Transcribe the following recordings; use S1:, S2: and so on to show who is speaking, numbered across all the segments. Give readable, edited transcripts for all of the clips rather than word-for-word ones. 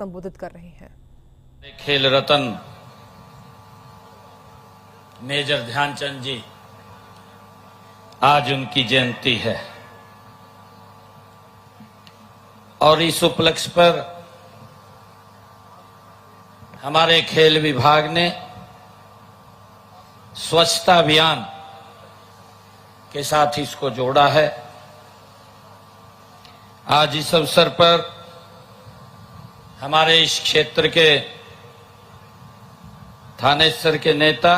S1: संबोधित कर रहे हैं।
S2: खेल रत्न मेजर ध्यानचंद जी, आज उनकी जयंती है और इस उपलक्ष्य पर हमारे खेल विभाग ने स्वच्छता अभियान के साथ इसको जोड़ा है। आज इस अवसर पर हमारे इस क्षेत्र के थानेश्वर के नेता,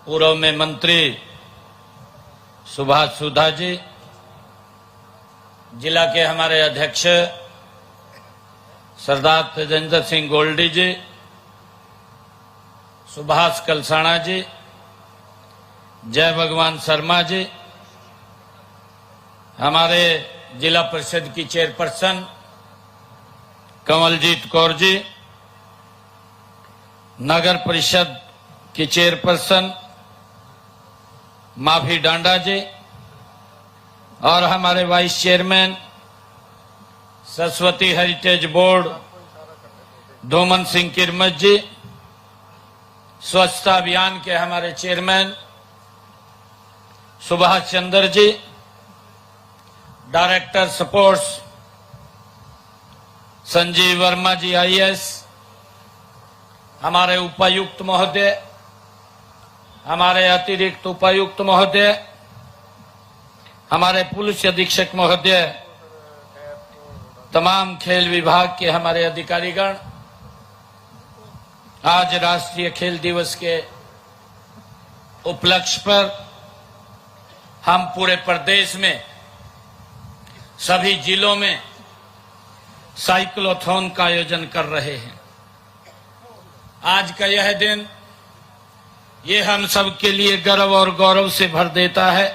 S2: पूर्व में मंत्री सुभाष सुधा जी, जिला के हमारे अध्यक्ष सरदार तेजेंद्र सिंह गोल्डी जी, सुभाष कलसाणा जी, जय भगवान शर्मा जी, हमारे जिला परिषद की चेयरपर्सन कमलजीत कौर जी, नगर परिषद की चेयरपर्सन माफी डांडा जी और हमारे vice chairman Saraswati heritage board Dhoman Singh Kirmat ji, स्वच्छता अभियान के हमारे chairman Subhash Chandra ji, director sports Sanjeev Verma ji IAS, हमारे उपायुक्त महोदय, हमारे अतिरिक्त उपायुक्त महोदय, हमारे पुलिस अधीक्षक महोदय, तमाम खेल विभाग के हमारे अधिकारीगण, आज राष्ट्रीय खेल दिवस के उपलक्ष्य पर हम पूरे प्रदेश में सभी जिलों में साइक्लोथॉन का आयोजन कर रहे हैं। आज का यह दिन ये हम सब के लिए गर्व और गौरव से भर देता है,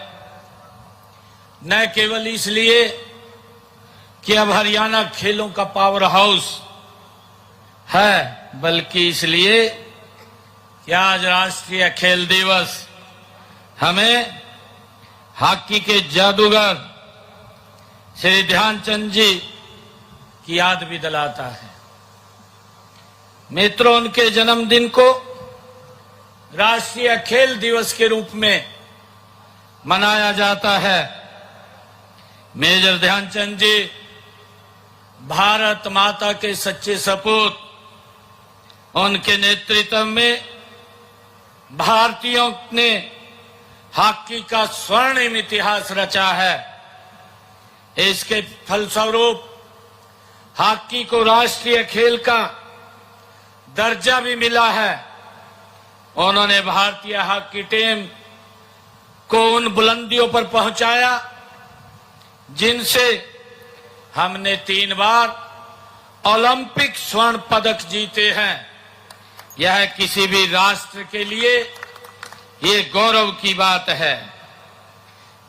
S2: न केवल इसलिए कि अब हरियाणा खेलों का पावर हाउस है, बल्कि इसलिए कि आज राष्ट्रीय खेल दिवस हमें हॉकी के जादूगर श्री ध्यानचंद जी की याद भी दिलाता है। मित्रों, उनके जन्मदिन को राष्ट्रीय खेल दिवस के रूप में मनाया जाता है। मेजर ध्यानचंद जी भारत माता के सच्चे सपूत, उनके नेतृत्व में भारतीयों ने हॉकी का स्वर्णिम इतिहास रचा है। इसके फलस्वरूप हॉकी को राष्ट्रीय खेल का दर्जा भी मिला है। उन्होंने भारतीय हॉकी टीम को उन बुलंदियों पर पहुंचाया जिनसे हमने 3 बार ओलंपिक स्वर्ण पदक जीते हैं। यह किसी भी राष्ट्र के लिए ये गौरव की बात है।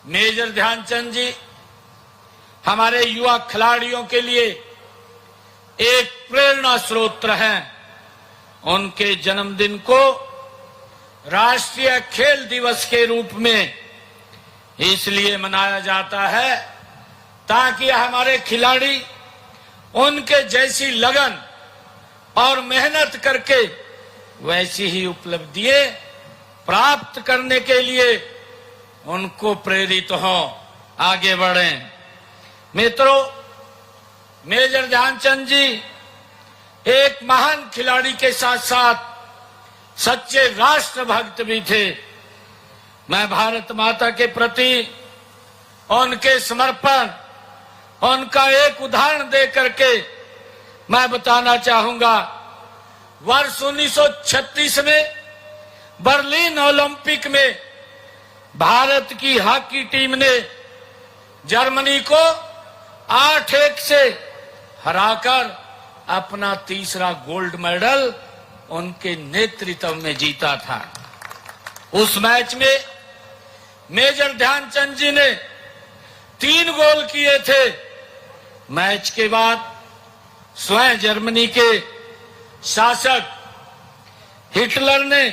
S2: मेजर ध्यानचंद जी हमारे युवा खिलाड़ियों के लिए एक प्रेरणा स्रोत हैं। उनके जन्मदिन को राष्ट्रीय खेल दिवस के रूप में इसलिए मनाया जाता है ताकि हमारे खिलाड़ी उनके जैसी लगन और मेहनत करके वैसी ही उपलब्धियां प्राप्त करने के लिए उनको प्रेरित हो, आगे बढ़ें। मित्रों, मेजर ध्यानचंद जी एक महान खिलाड़ी के साथ साथ सच्चे राष्ट्रभक्त भी थे। मैं भारत माता के प्रति उनके समर्पण, उनका एक उदाहरण दे करके मैं बताना चाहूंगा। वर्ष 1936 में बर्लिन ओलंपिक में भारत की हॉकी टीम ने जर्मनी को 8-1 से हराकर अपना तीसरा गोल्ड मेडल उनके नेतृत्व में जीता था। उस मैच में मेजर ध्यानचंद जी ने 3 गोल किए थे। मैच के बाद स्वयं जर्मनी के शासक हिटलर ने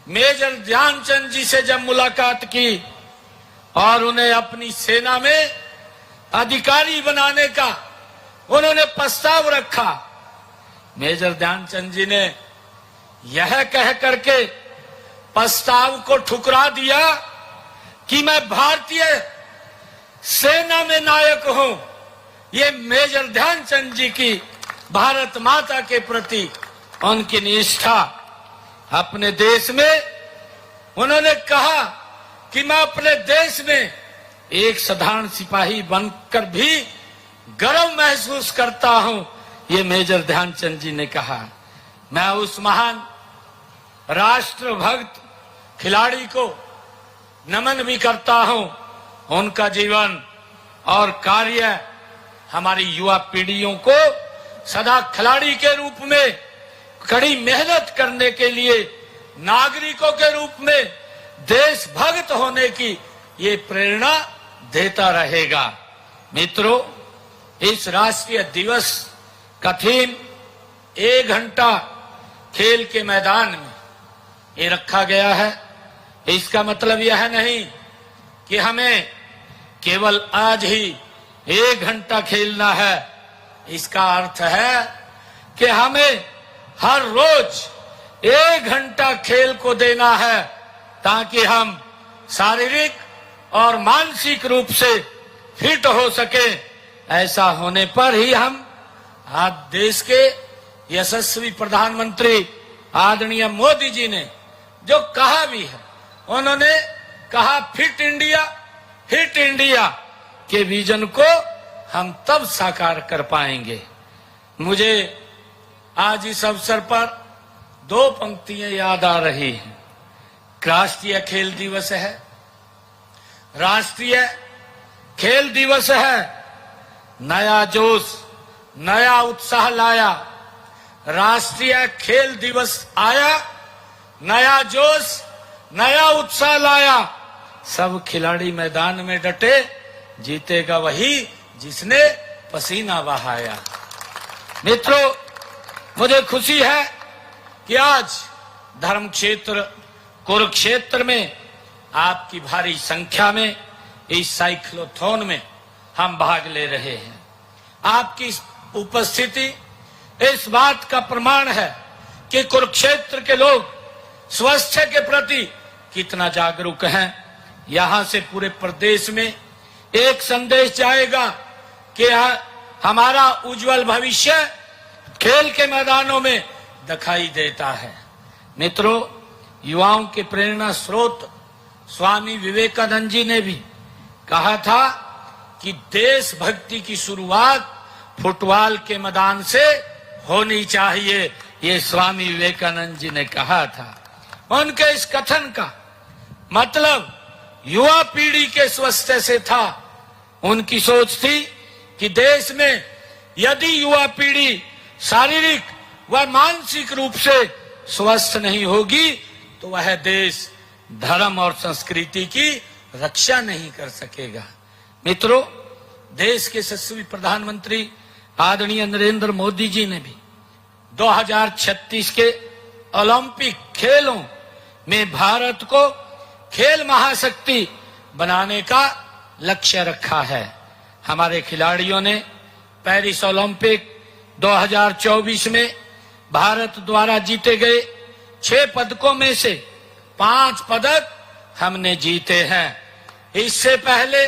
S2: मेजर ध्यानचंद जी से जब मुलाकात की और उन्हें अपनी सेना में अधिकारी बनाने का उन्होंने प्रस्ताव रखा। मेजर ध्यानचंद जी ने यह कह करके प्रस्ताव को ठुकरा दिया कि मैं भारतीय सेना में नायक हूं। ये मेजर ध्यानचंद जी की भारत माता के प्रति उनकी निष्ठा। अपने देश में उन्होंने कहा कि मैं अपने देश में एक साधारण सिपाही बनकर भी गर्व महसूस करता हूं। ये मेजर ध्यानचंद जी ने कहा। मैं उस महान राष्ट्रभक्त खिलाड़ी को नमन भी करता हूं। उनका जीवन और कार्य हमारी युवा पीढ़ियों को सदा खिलाड़ी के रूप में कड़ी मेहनत करने के लिए, नागरिकों के रूप में देशभक्त होने की ये प्रेरणा देता रहेगा। मित्रों, इस राष्ट्रीय दिवस का थीम 1 घंटा खेल के मैदान में ये रखा गया है। इसका मतलब यह नहीं कि हमें केवल आज ही 1 घंटा खेलना है। इसका अर्थ है कि हमें हर रोज 1 घंटा खेल को देना है, ताकि हम शारीरिक और मानसिक रूप से फिट हो सके। ऐसा होने पर ही हम आज देश के यशस्वी प्रधानमंत्री आदरणीय मोदी जी ने जो कहा भी है, उन्होंने कहा फिट इंडिया हिट इंडिया के विजन को हम तब साकार कर पाएंगे। मुझे आज इस अवसर पर 2 पंक्तियां याद आ रही हैं। राष्ट्रीय खेल दिवस है, राष्ट्रीय खेल दिवस है, नया जोश नया उत्साह लाया। राष्ट्रीय खेल दिवस आया, नया जोश नया उत्साह लाया। सब खिलाड़ी मैदान में डटे, जीतेगा वही जिसने पसीना बहाया। मित्रों, मुझे खुशी है कि आज धर्म क्षेत्र कुरुक्षेत्र में आपकी भारी संख्या में इस साइक्लोथॉन में हम भाग ले रहे हैं। आपकी उपस्थिति इस बात का प्रमाण है कि कुरुक्षेत्र के लोग स्वास्थ्य के प्रति कितना जागरूक हैं। यहां से पूरे प्रदेश में एक संदेश जाएगा कि हमारा उज्जवल भविष्य खेल के मैदानों में दिखाई देता है। मित्रों, युवाओं के प्रेरणा स्रोत स्वामी विवेकानंद जी ने भी कहा था कि देशभक्ति की शुरुआत फुटबॉल के मैदान से होनी चाहिए। ये स्वामी विवेकानंद जी ने कहा था। उनके इस कथन का मतलब युवा पीढ़ी के स्वास्थ्य से था। उनकी सोच थी कि देश में यदि युवा पीढ़ी शारीरिक व मानसिक रूप से स्वस्थ नहीं होगी तो वह देश धर्म और संस्कृति की रक्षा नहीं कर सकेगा। मित्रों, देश के यशस्वी प्रधानमंत्री आदरणीय नरेंद्र मोदी जी ने भी 2036 के ओलंपिक खेलों में भारत को खेल महाशक्ति बनाने का लक्ष्य रखा है। हमारे खिलाड़ियों ने पेरिस ओलंपिक 2024 में भारत द्वारा जीते गए 6 पदकों में से 5 पदक हमने जीते हैं। इससे पहले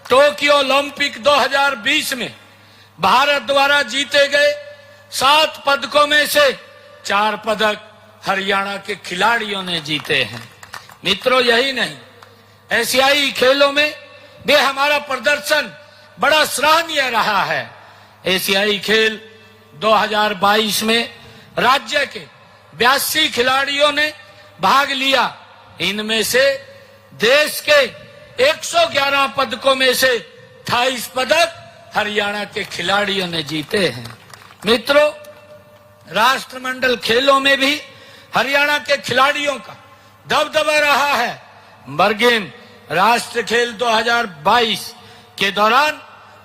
S2: टोक्यो ओलंपिक 2020 में भारत द्वारा जीते गए 7 पदकों में से 4 पदक हरियाणा के खिलाड़ियों ने जीते हैं। मित्रों, यही नहीं, एशियाई खेलों में भी हमारा प्रदर्शन बड़ा सराहनीय रहा है। एशियाई खेल 2022 में राज्य के 82 खिलाड़ियों ने भाग लिया। इनमें से देश के 111 पदकों में से 28 पदक हरियाणा के खिलाड़ियों ने जीते हैं। मित्रों, राष्ट्रमंडल खेलों में भी हरियाणा के खिलाड़ियों का दबदबा रहा है। बरगेम राष्ट्र खेल 2022 के दौरान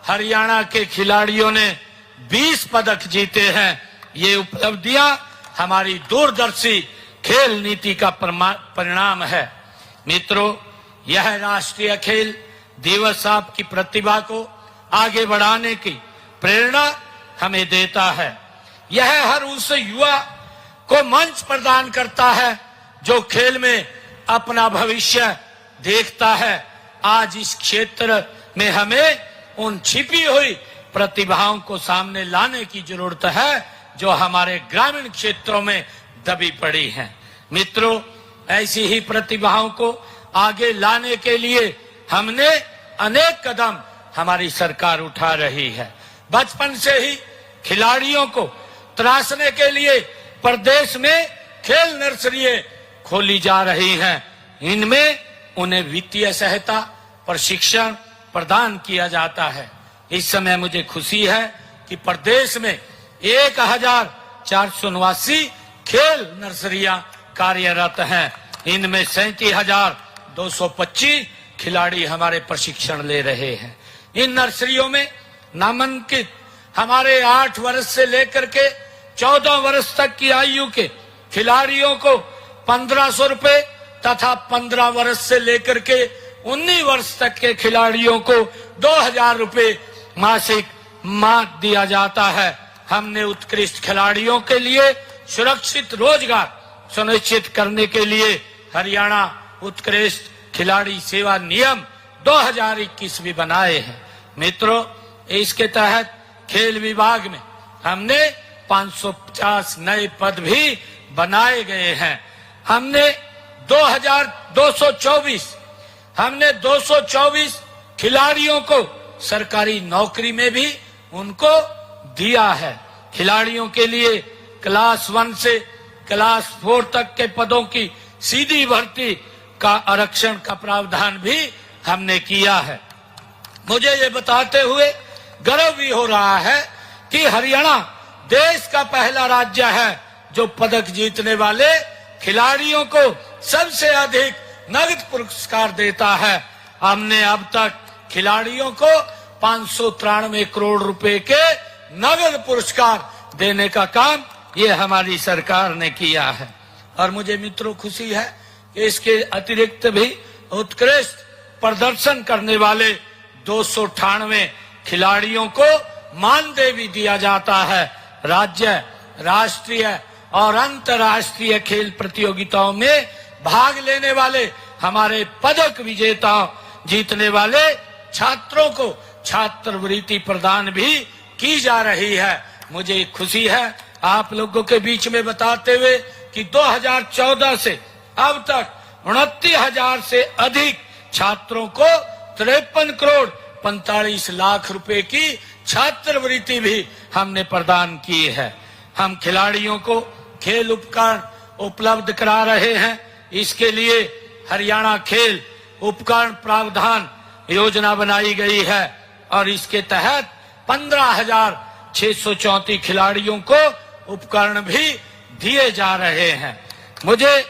S2: हरियाणा के खिलाड़ियों ने 20 पदक जीते हैं। ये उपलब्धियां हमारी दूरदर्शी खेल नीति का परिणाम है। मित्रों, यह राष्ट्रीय खेल दिवस आपकी प्रतिभा को आगे बढ़ाने की प्रेरणा हमें देता है। यह हर उस युवा को मंच प्रदान करता है जो खेल में अपना भविष्य देखता है। आज इस क्षेत्र में हमें उन छिपी हुई प्रतिभाओं को सामने लाने की जरूरत है जो हमारे ग्रामीण क्षेत्रों में दबी पड़ी हैं। मित्रों, ऐसी ही प्रतिभाओं को आगे लाने के लिए हमने अनेक कदम हमारी सरकार उठा रही है। बचपन से ही खिलाड़ियों को तराशने के लिए प्रदेश में खेल नर्सरियां खोली जा रही हैं। इनमें उन्हें वित्तीय सहायता, प्रशिक्षण प्रदान किया जाता है। इस समय मुझे खुशी है कि प्रदेश में 1489 खेल नर्सरियां कार्यरत हैं। इनमें 37,225 खिलाड़ी हमारे प्रशिक्षण ले रहे हैं। इन नर्सरियों में नामांकित हमारे 8 वर्ष से लेकर के 14 वर्ष तक की आयु के खिलाड़ियों को 1500 रुपए तथा 15 वर्ष से लेकर के 19 वर्ष तक के खिलाड़ियों को 2000 रुपए मासिक मात दिया जाता है। हमने उत्कृष्ट खिलाड़ियों के लिए सुरक्षित रोजगार सुनिश्चित करने के लिए हरियाणा उत्कृष्ट खिलाड़ी सेवा नियम 2021 भी बनाए हैं। मित्रों, इसके तहत खेल विभाग में हमने 550 नए पद भी बनाए गए हैं। हमने 224 खिलाड़ियों को सरकारी नौकरी में भी उनको दिया है। खिलाड़ियों के लिए क्लास 1 से क्लास 4 तक के पदों की सीधी भर्ती का आरक्षण का प्रावधान भी हमने किया है। मुझे ये बताते हुए गर्व भी हो रहा है कि हरियाणा देश का पहला राज्य है जो पदक जीतने वाले खिलाड़ियों को सबसे अधिक नगद पुरस्कार देता है। हमने अब तक खिलाड़ियों को 593 करोड़ रुपए के नगद पुरस्कार देने का काम ये हमारी सरकार ने किया है। और मुझे मित्रों खुशी है कि इसके अतिरिक्त भी उत्कृष्ट प्रदर्शन करने वाले 298 खिलाड़ियों को मानदेय भी दिया जाता है। राज्य, राष्ट्रीय और अंतर्राष्ट्रीय खेल प्रतियोगिताओं में भाग लेने वाले हमारे पदक विजेताओं जीतने वाले छात्रों को छात्रवृत्ति प्रदान भी की जा रही है। मुझे खुशी है आप लोगों के बीच में बताते हुए कि 2014 से अब तक 29,000 से अधिक छात्रों को 53 करोड़ 45 लाख रुपए की छात्रवृत्ति भी हमने प्रदान की है। हम खिलाड़ियों को खेल उपकरण उपलब्ध करा रहे हैं। इसके लिए हरियाणा खेल उपकरण प्रावधान योजना बनाई गई है और इसके तहत 15,634 खिलाड़ियों को उपकरण भी दिए जा रहे हैं। मुझे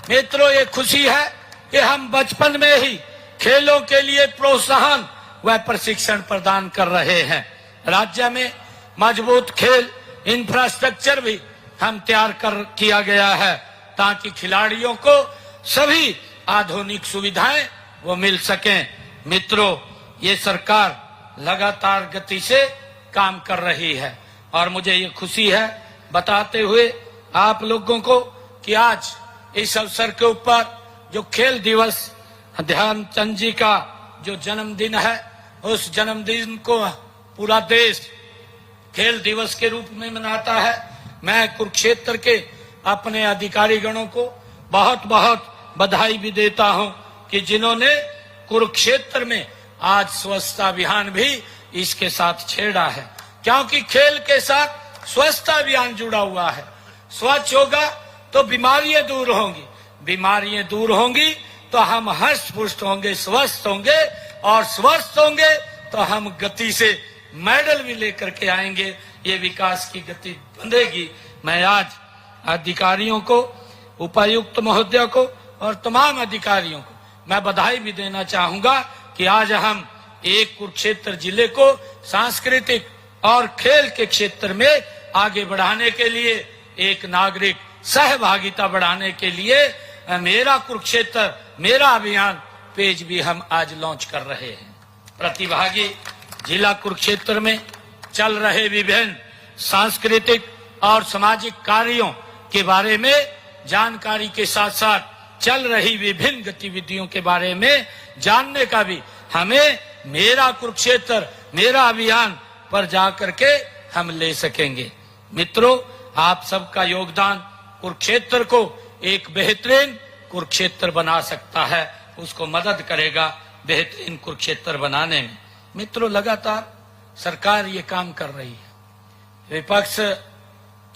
S2: मित्रों ये खुशी है कि हम बचपन में ही खेलों के लिए प्रोत्साहन व प्रशिक्षण प्रदान कर रहे हैं। राज्य में मजबूत खेल इंफ्रास्ट्रक्चर भी हम तैयार किया गया है ताकि खिलाड़ियों को सभी आधुनिक सुविधाएं वो मिल सकें। मित्रों, ये सरकार लगातार गति से काम कर रही है और मुझे ये खुशी है बताते हुए आप लोगों को कि आज इस अवसर के ऊपर जो खेल दिवस ध्यानचंद जी का जो जन्मदिन है, उस जन्मदिन को पूरा देश खेल दिवस के रूप में मनाता है। मैं कुरुक्षेत्र के अपने अधिकारी गणों को बहुत बहुत बधाई भी देता हूं कि जिन्होंने कुरुक्षेत्र में आज स्वच्छता अभियान भी इसके साथ छेड़ा है, क्योंकि खेल के साथ स्वच्छता अभियान जुड़ा हुआ है। स्वच्छ होगा तो बीमारियां दूर होंगी, बीमारियां दूर होंगी तो हम हष्ट पुष्ट होंगे, स्वस्थ होंगे और स्वस्थ होंगे तो हम गति से मेडल भी लेकर के आएंगे। ये विकास की गति बंधेगी। मैं आज अधिकारियों को, उपायुक्त महोदय को और तमाम अधिकारियों को मैं बधाई भी देना चाहूंगा कि आज हम एक कुरुक्षेत्र जिले को सांस्कृतिक और खेल के क्षेत्र में आगे बढ़ाने के लिए, एक नागरिक सहभागिता बढ़ाने के लिए मेरा कुरुक्षेत्र मेरा अभियान पेज भी हम आज लॉन्च कर रहे हैं। प्रतिभागी जिला कुरुक्षेत्र में चल रहे विभिन्न सांस्कृतिक और सामाजिक कार्यों के बारे में जानकारी के साथ साथ चल रही विभिन्न गतिविधियों के बारे में जानने का भी हमें मेरा कुरुक्षेत्र मेरा अभियान पर जाकर के हम ले सकेंगे। मित्रों, आप सबका योगदान कुरुक्षेत्र को एक बेहतरीन कुरुक्षेत्र बना सकता है, उसको मदद करेगा बेहतरीन कुरुक्षेत्र बनाने में। मित्रों, लगातार सरकार ये काम कर रही है। विपक्ष,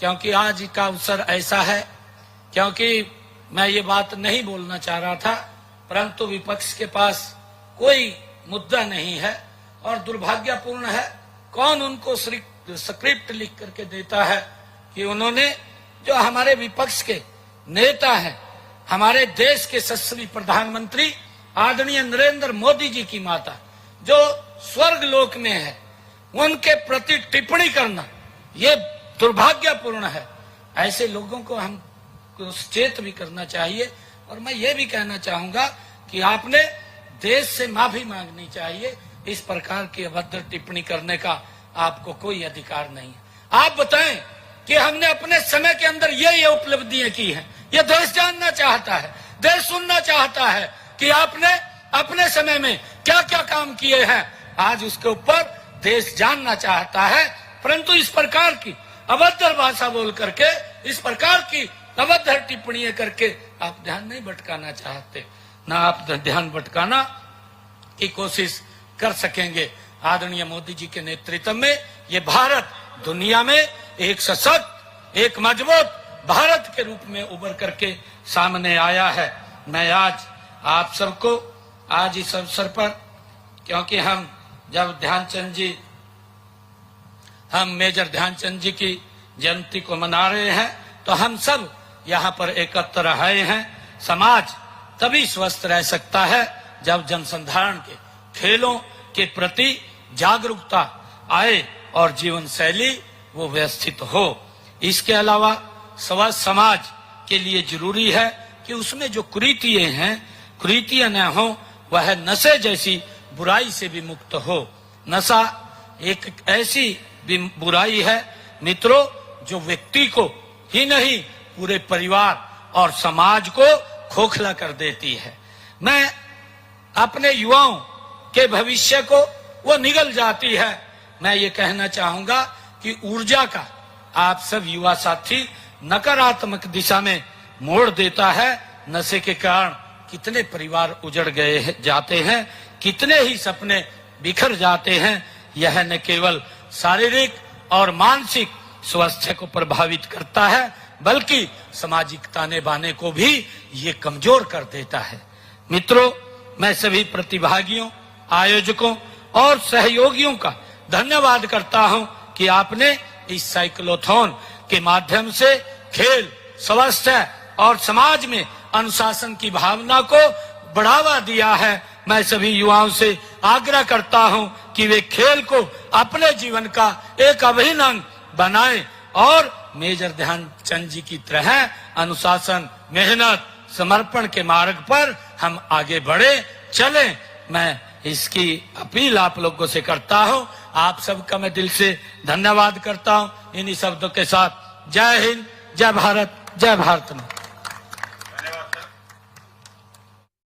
S2: क्योंकि आज का अवसर ऐसा है, क्योंकि मैं ये बात नहीं बोलना चाह रहा था, परंतु विपक्ष के पास कोई मुद्दा नहीं है और दुर्भाग्यपूर्ण है कौन उनको स्क्रिप्ट लिख करके देता है कि उन्होंने जो हमारे विपक्ष के नेता हैं, हमारे देश के यशस्वी प्रधानमंत्री आदरणीय नरेंद्र मोदी जी की माता जो स्वर्ग लोक में है, उनके प्रति टिप्पणी करना ये दुर्भाग्यपूर्ण है। ऐसे लोगों को हम सचेत भी करना चाहिए और मैं ये भी कहना चाहूंगा कि आपने देश से माफी मांगनी चाहिए। इस प्रकार की अभद्र टिप्पणी करने का आपको कोई अधिकार नहीं है। आप बताएं कि हमने अपने समय के अंदर ये उपलब्धियां की हैं, ये देश जानना चाहता है, देश सुनना चाहता है कि आपने अपने समय में क्या क्या काम किए हैं। आज उसके ऊपर देश जानना चाहता है, परंतु इस प्रकार की अभद्र भाषा बोल करके, इस प्रकार की अभद्र टिप्पणियां करके आप ध्यान नहीं भटकाना चाहते, ना आप ध्यान भटकाना की कोशिश कर सकेंगे। आदरणीय मोदी जी के नेतृत्व में ये भारत दुनिया में एक सशक्त, एक मजबूत भारत के रूप में उभर करके सामने आया है। मैं आज आप सबको आज इस अवसर पर, क्योंकि हम जब हम मेजर ध्यानचंद जी की जयंती को मना रहे हैं, तो हम सब यहाँ पर एकत्र आए हैं। समाज तभी स्वस्थ रह सकता है जब जनसंधारण के खेलों के प्रति जागरूकता आए और जीवन शैली वो व्यवस्थित हो। इसके अलावा स्वस्थ समाज के लिए जरूरी है कि उसमें जो कुरीतियां हैं, कुरीतियां न हो, वह नशे जैसी बुराई से भी मुक्त हो। नशा एक ऐसी बुराई है मित्रों जो व्यक्ति को ही नहीं पूरे परिवार और समाज को खोखला कर देती है। मैं अपने युवाओं के भविष्य को वो निगल जाती है। मैं ये कहना चाहूंगा कि ऊर्जा का आप सब युवा साथी नकारात्मक दिशा में मोड़ देता है। नशे के कारण कितने परिवार उजड़ गए जाते हैं, कितने ही सपने बिखर जाते हैं। यह न केवल शारीरिक और मानसिक स्वास्थ्य को प्रभावित करता है, बल्कि सामाजिक ताने बाने को भी ये कमजोर कर देता है। मित्रों, मैं सभी प्रतिभागियों, आयोजकों और सहयोगियों का धन्यवाद करता हूं कि आपने इस साइक्लोथॉन के माध्यम से खेल, स्वास्थ्य और समाज में अनुशासन की भावना को बढ़ावा दिया है। मैं सभी युवाओं से आग्रह करता हूं कि वे खेल को अपने जीवन का एक अभिन्न अंग बनाएं और मेजर ध्यानचंद जी की तरह अनुशासन, मेहनत, समर्पण के मार्ग पर हम आगे बढ़े चलें। मैं इसकी अपील आप लोगों से करता हूं। आप सबका मैं दिल से धन्यवाद करता हूं। इन्हीं शब्दों के साथ जय हिंद, जय भारत, जय भारत माता।